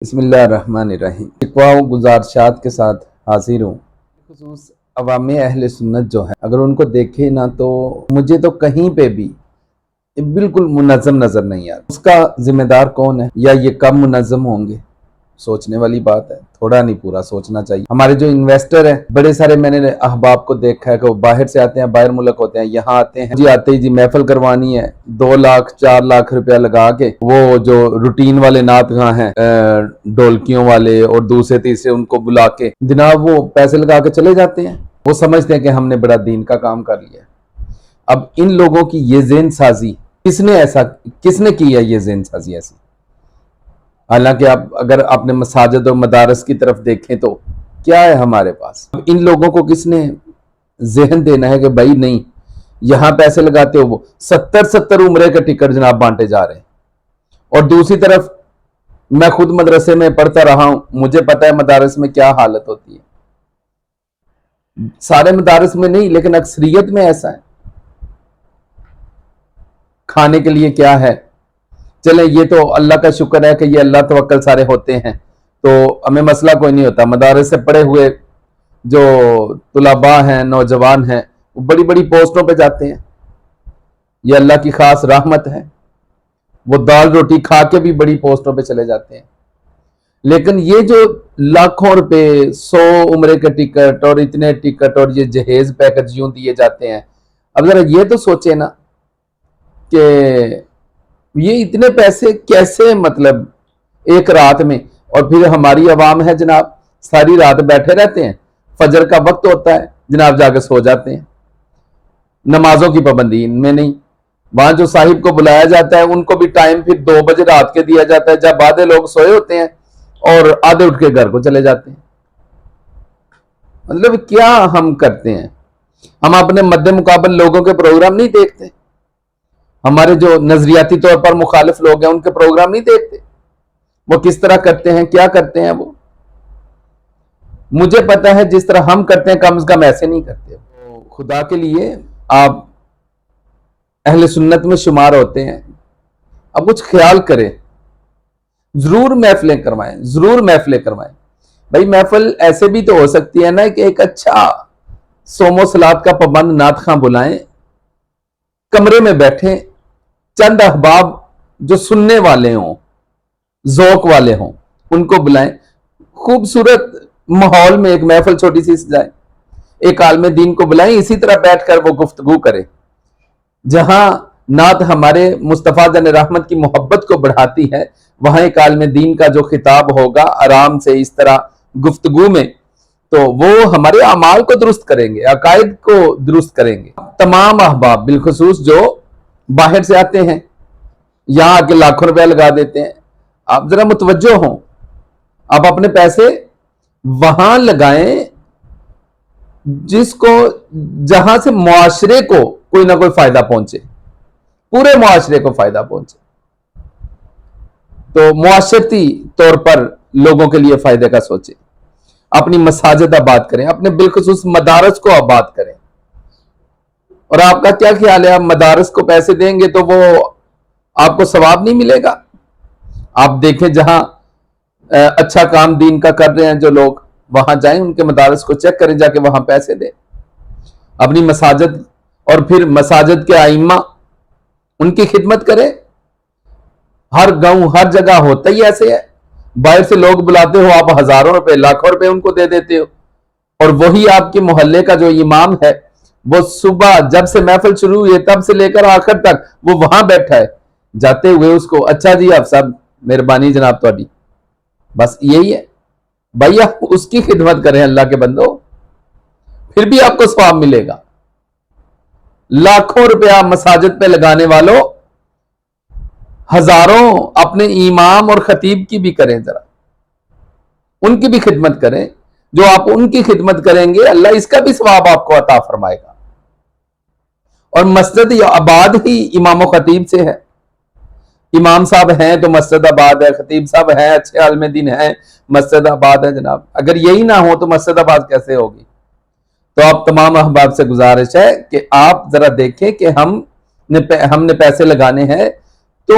بسم اللہ الرحمن الرحیم۔ شکوہ و گزارشات کے ساتھ حاضر ہوں۔ خصوص عوام اہل سنت جو ہے، اگر ان کو دیکھے نا تو مجھے تو کہیں پہ بھی بالکل منظم نظر نہیں آتا۔ اس کا ذمہ دار کون ہے؟ یا یہ کم منظم ہوں گے؟ سوچنے والی بات ہے، تھوڑا نہیں پورا سوچنا چاہیے۔ ہمارے جو انویسٹر ہیں، بڑے سارے میں نے احباب کو دیکھا ہے کہ وہ باہر سے آتے ہیں، باہر ملک ہوتے ہیں، یہاں آتے ہیں، آتے ہی محفل کروانی ہے، 2 لاکھ 4 لاکھ روپیہ لگا کے وہ جو روٹین والے نعت خواں ہیں، ڈولکیوں والے اور دوسرے تیسرے، ان کو بلا کے جناب وہ پیسے لگا کے چلے جاتے ہیں۔ وہ سمجھتے ہیں کہ ہم نے بڑا دین کا کام کر لیا۔ اب ان لوگوں کی یہ ذہن سازی کس نے کی ہے؟ یہ ذہن سازی ایسی، حالانکہ اگر آپ نے مساجد اور مدارس کی طرف دیکھیں تو کیا ہے ہمارے پاس؟ ان لوگوں کو کس نے ذہن دینا ہے کہ بھائی نہیں، یہاں پیسے لگاتے ہو، وہ 70 عمرے کے ٹکٹ جناب بانٹے جا رہے ہیں۔ اور دوسری طرف میں خود مدرسے میں پڑھتا رہا ہوں، مجھے پتا ہے مدارس میں کیا حالت ہوتی ہے۔ سارے مدارس میں نہیں لیکن اکثریت میں ایسا ہے۔ کھانے کے لیے کیا ہے؟ چلیں یہ تو اللہ کا شکر ہے کہ یہ اللہ توکل سارے ہوتے ہیں تو ہمیں مسئلہ کوئی نہیں ہوتا۔ مدارس سے پڑھے ہوئے جو طلباء ہیں، نوجوان ہیں، وہ بڑی بڑی پوسٹوں پہ جاتے ہیں، یہ اللہ کی خاص رحمت ہے۔ وہ دال روٹی کھا کے بھی بڑی پوسٹوں پہ چلے جاتے ہیں۔ لیکن یہ جو لاکھوں روپے، 100 عمرے کے ٹکٹ اور اتنے ٹکٹ اور یہ جہیز پیکج یوں دیے جاتے ہیں، اب ذرا یہ تو سوچے نا کہ یہ اتنے پیسے کیسے، مطلب ایک رات میں؟ اور پھر ہماری عوام ہے جناب، ساری رات بیٹھے رہتے ہیں، فجر کا وقت ہوتا ہے جناب جا کے سو جاتے ہیں۔ نمازوں کی پابندی ان میں نہیں۔ وہاں جو صاحب کو بلایا جاتا ہے ان کو بھی ٹائم پھر 2 بجے رات کے دیا جاتا ہے، جب آدھے لوگ سوئے ہوتے ہیں اور آدھے اٹھ کے گھر کو چلے جاتے ہیں۔ مطلب کیا ہم کرتے ہیں؟ ہم اپنے مد مقابل لوگوں کے پروگرام نہیں دیکھتے، ہمارے جو نظریاتی طور پر مخالف لوگ ہیں ان کے پروگرام نہیں دیکھتے، وہ کس طرح کرتے ہیں، کیا کرتے ہیں۔ وہ مجھے پتا ہے جس طرح ہم کرتے ہیں کم از کم ایسے نہیں کرتے۔ خدا کے لیے آپ اہل سنت میں شمار ہوتے ہیں، اب کچھ خیال کریں، ضرور محفلیں کروائیں، ضرور محفلیں کروائیں۔ بھائی محفل ایسے بھی تو ہو سکتی ہے نا کہ ایک اچھا صوم و صلات کا پابند نعت خواں بلائیں، کمرے میں بیٹھیں، چند احباب جو سننے والے ہوں، ذوق والے ہوں، ان کو بلائیں، خوبصورت ماحول میں ایک محفل چھوٹی سی سجائیں، ایک عالم دین کو بلائیں، اسی طرح بیٹھ کر وہ گفتگو کرے۔ جہاں نعت ہمارے مصطفیٰ جان رحمت کی محبت کو بڑھاتی ہے، وہاں ایک عالم دین کا جو خطاب ہوگا آرام سے اس طرح گفتگو میں، تو وہ ہمارے اعمال کو درست کریں گے، عقائد کو درست کریں گے۔ تمام احباب بالخصوص جو باہر سے آتے ہیں، یہاں آ کے لاکھوں روپے لگا دیتے ہیں، آپ ذرا متوجہ ہوں، آپ اپنے پیسے وہاں لگائیں جہاں سے معاشرے کو کوئی نہ کوئی فائدہ پہنچے، پورے معاشرے کو فائدہ پہنچے، تو معاشرتی طور پر لوگوں کے لیے فائدے کا سوچیں۔ اپنی مساجد آباد کریں، اپنے بالخصوص مدارس کو آباد کریں۔ اور آپ کا کیا خیال ہے، آپ مدارس کو پیسے دیں گے تو وہ آپ کو ثواب نہیں ملے گا؟ آپ دیکھیں جہاں اچھا کام دین کا کر رہے ہیں جو لوگ، وہاں جائیں، ان کے مدارس کو چیک کریں، جا کے وہاں پیسے دیں۔ اپنی مساجد اور پھر مساجد کے ائمہ، ان کی خدمت کریں۔ ہر گاؤں ہر جگہ ہوتا ہی ایسے ہے، باہر سے لوگ بلاتے ہو، آپ ہزاروں روپے لاکھوں روپے ان کو دے دیتے ہو، اور وہی آپ کے محلے کا جو امام ہے وہ صبح جب سے محفل شروع ہوئی ہے تب سے لے کر آخر تک وہ وہاں بیٹھا ہے، جاتے ہوئے اس کو اچھا جی آپ صاحب مہربانی جناب تہاڈی، بس یہی ہے۔ بھائی آپ اس کی خدمت کریں اللہ کے بندو، پھر بھی آپ کو ثواب ملے گا۔ لاکھوں روپیہ مساجد پہ لگانے والوں، ہزاروں اپنے امام اور خطیب کی بھی کریں، ذرا ان کی بھی خدمت کریں۔ جو آپ ان کی خدمت کریں گے اللہ اس کا بھی ثواب آپ کو عطا فرمائے گا۔ اور مسجد آباد ہی امام و خطیب سے ہے۔ امام صاحب ہیں تو مسجد آباد ہے، خطیب صاحب ہیں، اچھے عالم دین ہیں، مسجد آباد ہے جناب۔ اگر یہی نہ ہو تو مسجد آباد کیسے ہوگی؟ تو آپ تمام احباب سے گزارش ہے کہ آپ ذرا دیکھیں کہ ہم نے پیسے لگانے ہیں تو